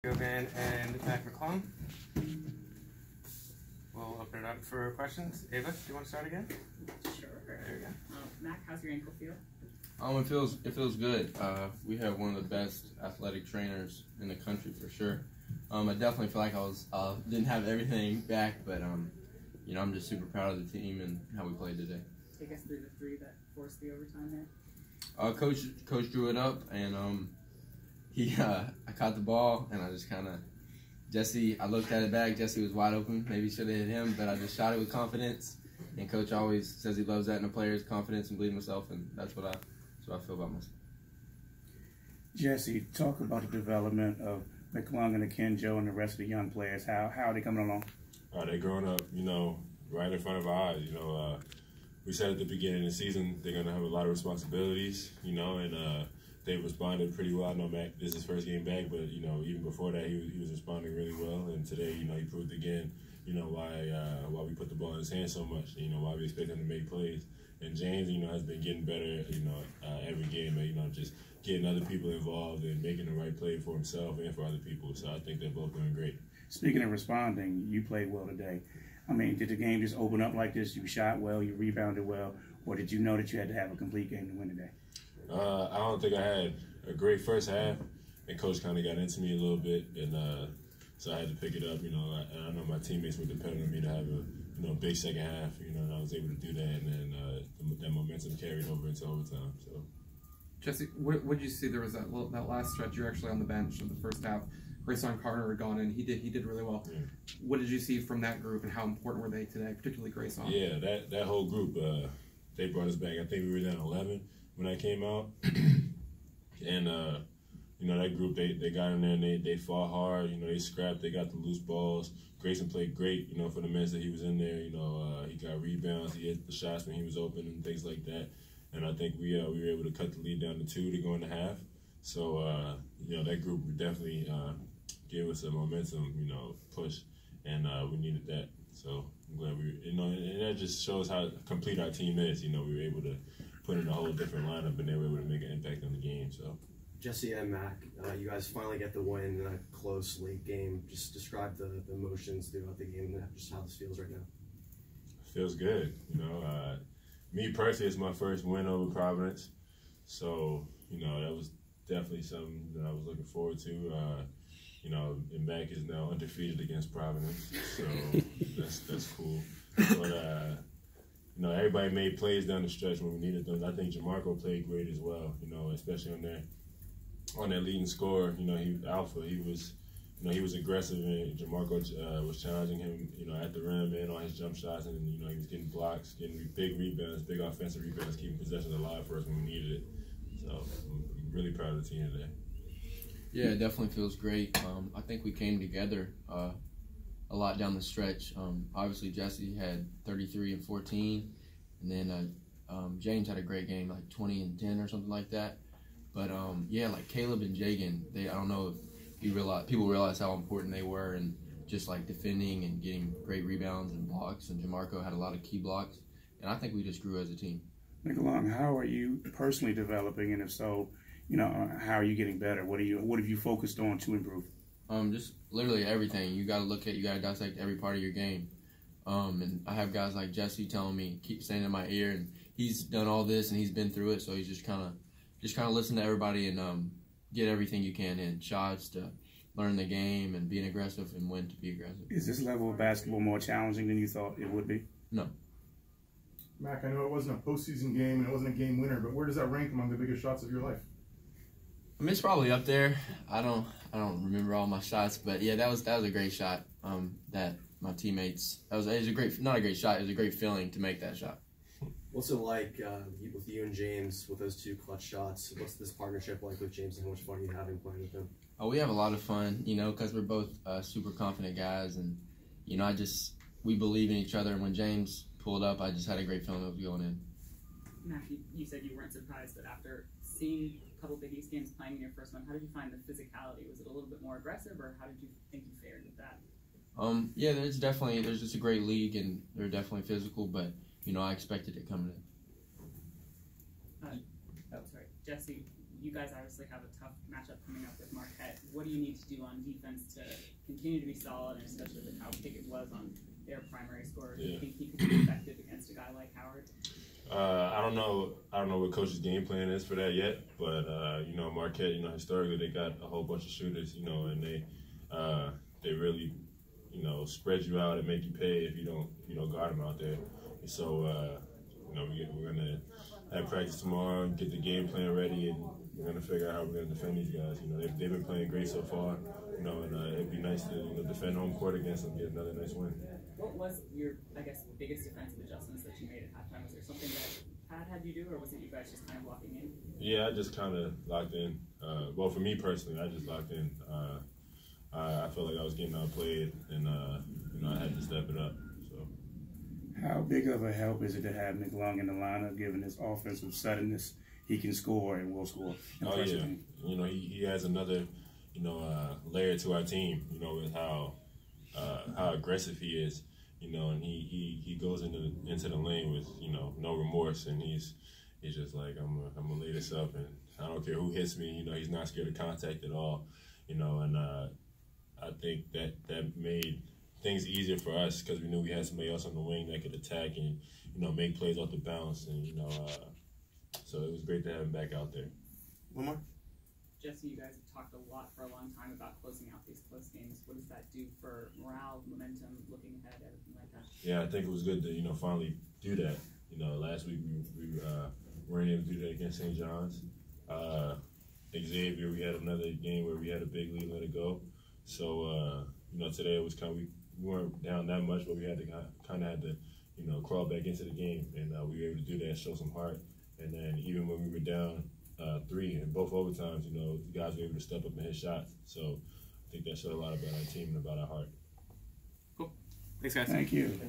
Govan and Matt McClung. We'll open it up for questions. Ava, do you want to start again? Sure. There you go. Mac, how's your ankle feel? It feels good. We have one of the best athletic trainers in the country for sure. I definitely feel like I was didn't have everything back, but I'm just super proud of the team and how we played today. Take us through the three that forced the overtime there. Coach drew it up, and I caught the ball, and I just kind of I looked at it back. Jesse was wide open. Maybe should have hit him, but I just shot it with confidence. And Coach always says he loves that in a player's confidence and believing himself, and that's what I feel about myself. Jesse, talk about the development of McClung and Joe and the rest of the young players. How are they coming along? They're growing up, right in front of our eyes. We said at the beginning of the season they're going to have a lot of responsibilities, and they've responded pretty well. I know Mac, this is his first game back, but, even before that he was responding really well. And today, he proved again, why we put the ball in his hands so much, why we expect him to make plays. And James, has been getting better, every game, just getting other people involved and making the right play for himself and for other people. So I think they're both doing great. Speaking of responding, you played well today. Did the game just open up like this? You shot well, you rebounded well, or did you know that you had to have a complete game to win today? I don't think I had a great first half, and Coach kind of got into me a little bit, and so I had to pick it up. I know my teammates were depending on me to have a big second half, and I was able to do that, and then that momentum carried over into overtime. So, Jesse, what did you see? There was that last stretch. You were actually on the bench in the first half. Grayson Carter had gone in. He did really well. Yeah. What did you see from that group, and how important were they today, particularly Grayson? Yeah, that whole group, they brought us back. I think we were down 11 when I came out, and that group they got in there and they fought hard. They scrapped. They got the loose balls. Grayson played great. For the minutes that he was in there. He got rebounds. He hit the shots when he was open and things like that. And I think we were able to cut the lead down to 2 to go in the half. So that group definitely gave us a momentum push, and we needed that. So I'm glad and that just shows how complete our team is. We were able to put in a whole different lineup, and they were able to make an impact on the game. So. Jesse and Mac, you guys finally get the win in a close late game. Just describe the emotions throughout the game and just how this feels right now. Feels good. Me personally, it's my first win over Providence. So, that was definitely something that I was looking forward to. And Mac is now undefeated against Providence. So that's cool. But, everybody made plays down the stretch when we needed them. I think Jamarco played great as well, especially on that leading score. Alpha, he was aggressive, and Jamarco was challenging him, at the rim and on his jump shots, and he was getting blocks, getting big rebounds, big offensive rebounds, keeping possession alive for us when we needed it. So I'm really proud of the team today. Yeah, it definitely feels great. I think we came together a lot down the stretch. Obviously, Jesse had 33 and 14, and then James had a great game, like 20 and 10 or something like that. But like Caleb and Jagan, I don't know if people realize how important they were, and just like defending and getting great rebounds and blocks. And Jamarco had a lot of key blocks, and I think we just grew as a team. McClung, how are you personally developing, and if so, how are you getting better? What have you focused on to improve? Just literally everything. You got to dissect every part of your game. And I have guys like Jesse telling me, keep saying in my ear, and he's done all this and he's been through it, so he's just kind of listen to everybody and get everything you can in. Shots to learn the game and being aggressive and when to be aggressive. Is this level of basketball more challenging than you thought it would be? No. Mac, I know it wasn't a postseason game and it wasn't a game winner, but where does that rank among the biggest shots of your life? It's probably up there. I don't remember all my shots, but yeah, that was a great shot. That my teammates. It was a great, not a great shot. It was a great feeling to make that shot. What's it like with you and James with those 2 clutch shots? What's this partnership like with James, and how much fun are you having playing with him? Oh, we have a lot of fun, because we're both super confident guys, and we believe in each other. And when James pulled up, I just had a great feeling it was going in. Mac, you said you weren't surprised, but after seeing a couple Big East games, playing in your first one, how did you find the physicality? Was it a little bit more aggressive, or how did you think you fared with that? Yeah, there's just a great league, and they're definitely physical, but I expected it coming in. Jesse, you guys obviously have a tough matchup coming up with Marquette. What do you need to do on defense to continue to be solid, and especially with how big it was on their primary scorer? Do you think he could be effective against a guy like Howard? I don't know what coach's game plan is for that yet, but you know, Marquette, you know, historically they got a whole bunch of shooters, you know, and they really, you know, spread you out and make you pay if you don't guard them out there. So you know, we're gonna have practice tomorrow and get the game plan ready, and we're gonna figure out how we're gonna defend these guys. You know, they've been playing great so far, you know, and it'd be nice to defend home court against them, get another nice win. What was your, I guess, biggest defensive adjustments that you made at halftime? Was there something that Pat had you do, or was it you guys just kind of locking in? Yeah, I just kind of locked in. Well, for me personally, I just locked in. I felt like I was getting outplayed, and you know, I had to step it up. So, how big of a help is it to have McClung in the lineup, given his offensive suddenness? He can score and will score. Oh yeah, you know, he has another, you know, layer to our team. You know, with how aggressive he is. You know, and he goes into the lane with, you know, no remorse, and he's just like, I'm gonna lay this up, and I don't care who hits me. You know, he's not scared of contact at all. You know, and I think that made things easier for us because we knew we had somebody else on the wing that could attack and, you know, make plays off the bounce, and you know, so it was great to have him back out there. One more. Jesse, you guys have talked a lot for a long time about closing out these close games. What does that do for morale, momentum, looking ahead, everything like that? Yeah, I think it was good to, you know, finally do that. You know, last week we weren't able to do that against St. John's. Xavier, we had another game where we had a big lead, let it go. So, you know, today it was kind of, we weren't down that much, but we had to kind of you know, crawl back into the game, and we were able to do that, show some heart. And then even when we were down 3 in both overtimes, you know, the guys were able to step up and hit shots. So I think that showed a lot about our team and about our heart. Cool. Thanks, guys. Thank you.